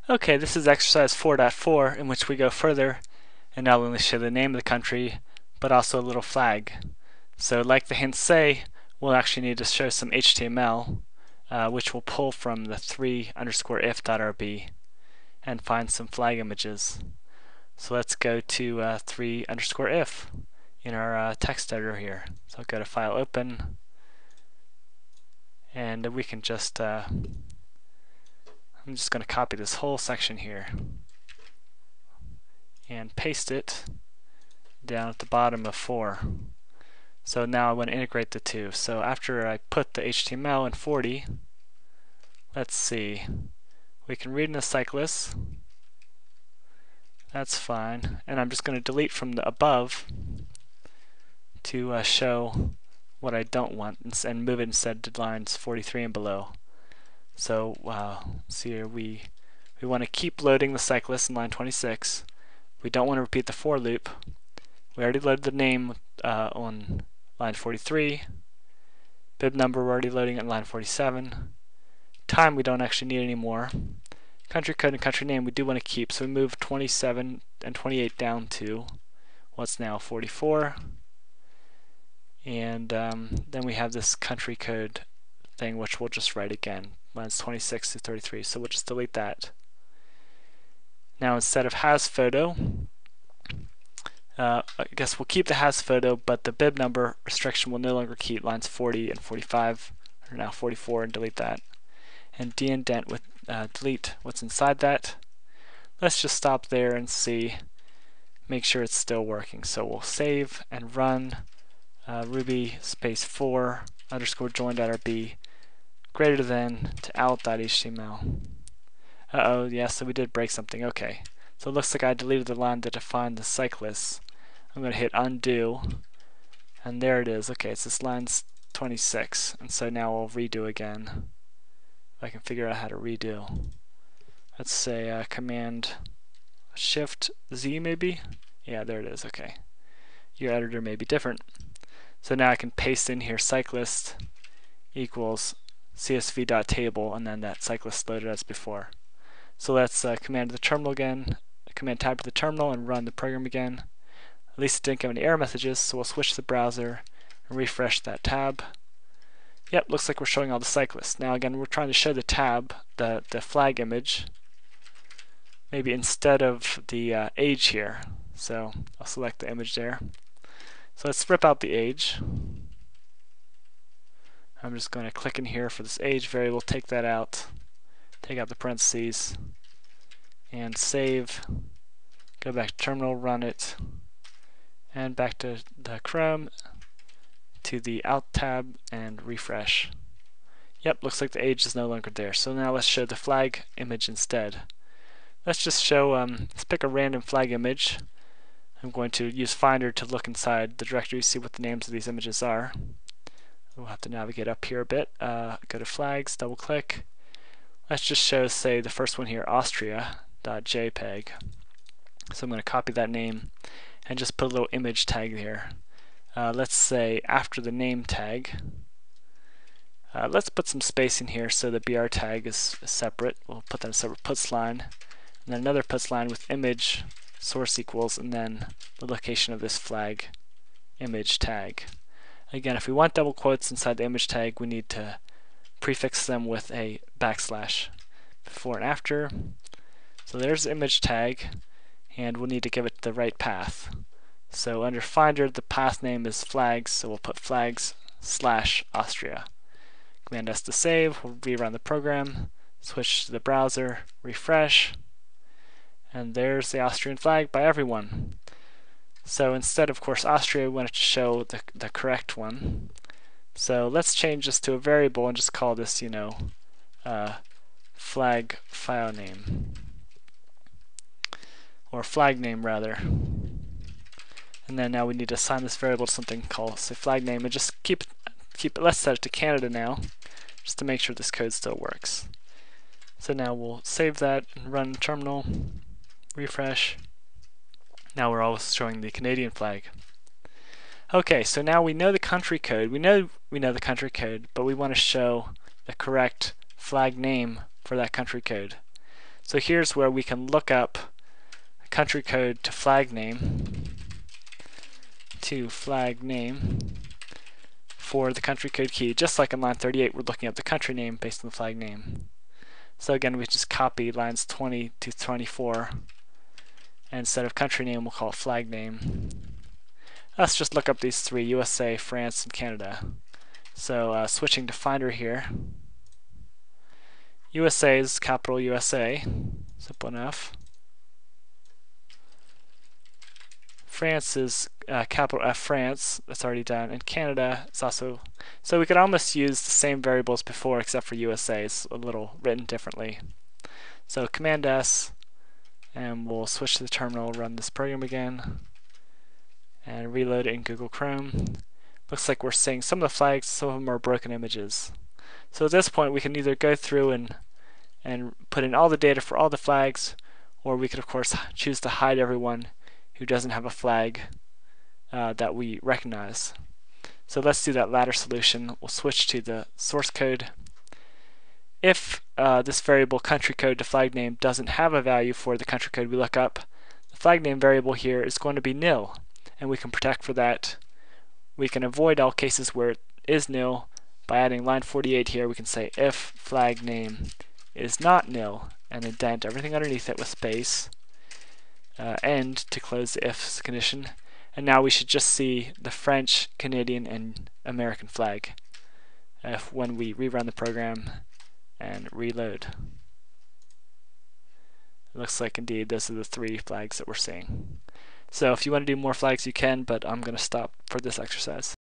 Okay, this is exercise 4.4 in which we go further and not only show the name of the country, but also a little flag. So like the hints say, we'll actually need to show some HTML, which we'll pull from the 3_if.rb and find some flag images. So let's go to 3_if in our text editor here. So I'll go to File, Open, and we can just I'm just going to copy this whole section here and paste it down at the bottom of 4. So now I want to integrate the two. So after I put the HTML in 40, let's see, we can read in the cyclist. That's fine. And I'm just going to delete from the above to show what I don't want and move it instead to lines 43 and below. So see here, we want to keep loading the cyclist in line 26. We don't want to repeat the for loop. We already loaded the name on line 43. Bib number we're already loading at line 47. Time we don't actually need anymore. Country code and country name we do want to keep, so we move 27 and 28 down to what's now 44. And then we have this country code thing, which we'll just write again, lines 26 to 33. So we'll just delete that. Now instead of has photo, I guess we'll keep the has photo, but the bib number restriction will no longer keep. Lines 40 and 45 are now 44, and delete that. And de-indent with delete what's inside that. Let's just stop there and see, make sure it's still working. So we'll save and run Ruby space 4 underscore join.rb greater than to out.html. Uh-oh, yeah, so we did break something. Okay, so it looks like I deleted the line that defined the cyclist. I'm going to hit undo, and there it is. Okay, it's this line 26, and so now I'll redo again. If I can figure out how to redo. Let's say Command Shift Z maybe? Yeah, there it is. Okay, your editor may be different. So now I can paste in here cyclist equals csv.table, and then that cyclist loaded as before. So let's command the terminal again, command tab to the terminal and run the program again. At least it didn't give any error messages, so we'll switch to the browser and refresh that tab. Yep, looks like we're showing all the cyclists. Now again, we're trying to show the tab, the flag image, maybe instead of the age here. So I'll select the image there. So let's rip out the age. I'm just going to click in here for this age variable, take that out, take out the parentheses, and save. Go back to terminal, run it, and back to the Chrome, to the Alt tab, and refresh. Yep, looks like the age is no longer there. So now let's show the flag image instead. Let's just show, let's pick a random flag image. I'm going to use Finder to look inside the directory, see what the names of these images are. We'll have to navigate up here a bit. Go to flags, double click. Let's just show, say, the first one here, Austria.jpg. So I'm going to copy that name and just put a little image tag here. Let's say after the name tag, let's put some space in here so the BR tag is separate. We'll put that in a separate puts line, and then another puts line with image source equals, and then the location of this flag image tag. Again, if we want double quotes inside the image tag, we need to prefix them with a backslash before and after. So there's the image tag, and we'll need to give it the right path. So under Finder, the path name is flags, so we'll put flags/Austria. Command S to save, we'll rerun the program, switch to the browser, refresh, and there's the Austrian flag by everyone. So instead, of course, Austria, we wanted to show the correct one. So let's change this to a variable and just call this, flag file name. Or flag name, rather. And then now we need to assign this variable to something called, say, flag name, and just keep it, let's set it to Canada now, just to make sure this code still works. So now we'll save that and run terminal, refresh. Now we're always showing the Canadian flag. Okay, so now we know the country code. We know the country code, but we want to show the correct flag name for that country code. So here's where we can look up country code to flag name for the country code key. Just like in line 38, we're looking up the country name based on the flag name. So again, we just copy lines 20 to 24, and instead of country name, we'll call it flag name. Let's just look up these three: USA, France, and Canada. So switching to Finder here, USA is capital USA, simple enough. France is capital F France, that's already done, and Canada is also, so we could almost use the same variables before except for USA, it's a little written differently. So Command S, and we'll switch to the terminal, run this program again, and reload it in Google Chrome. Looks like we're seeing some of the flags, some of them are broken images. So at this point we can either go through and put in all the data for all the flags, or we could of course choose to hide everyone who doesn't have a flag that we recognize. So let's do that latter solution. We'll switch to the source code. If this variable country code to flag name doesn't have a value for the country code we look up, the flag name variable here is going to be nil, and we can protect for that. We can avoid all cases where it is nil by adding line 48 here. We can say if flag name is not nil, and indent everything underneath it with space, end to close the if condition, and now we should just see the French, Canadian, and American flag when we rerun the program and reload. It looks like indeed those are the three flags that we're seeing. So if you want to do more flags you can, but I'm going to stop for this exercise.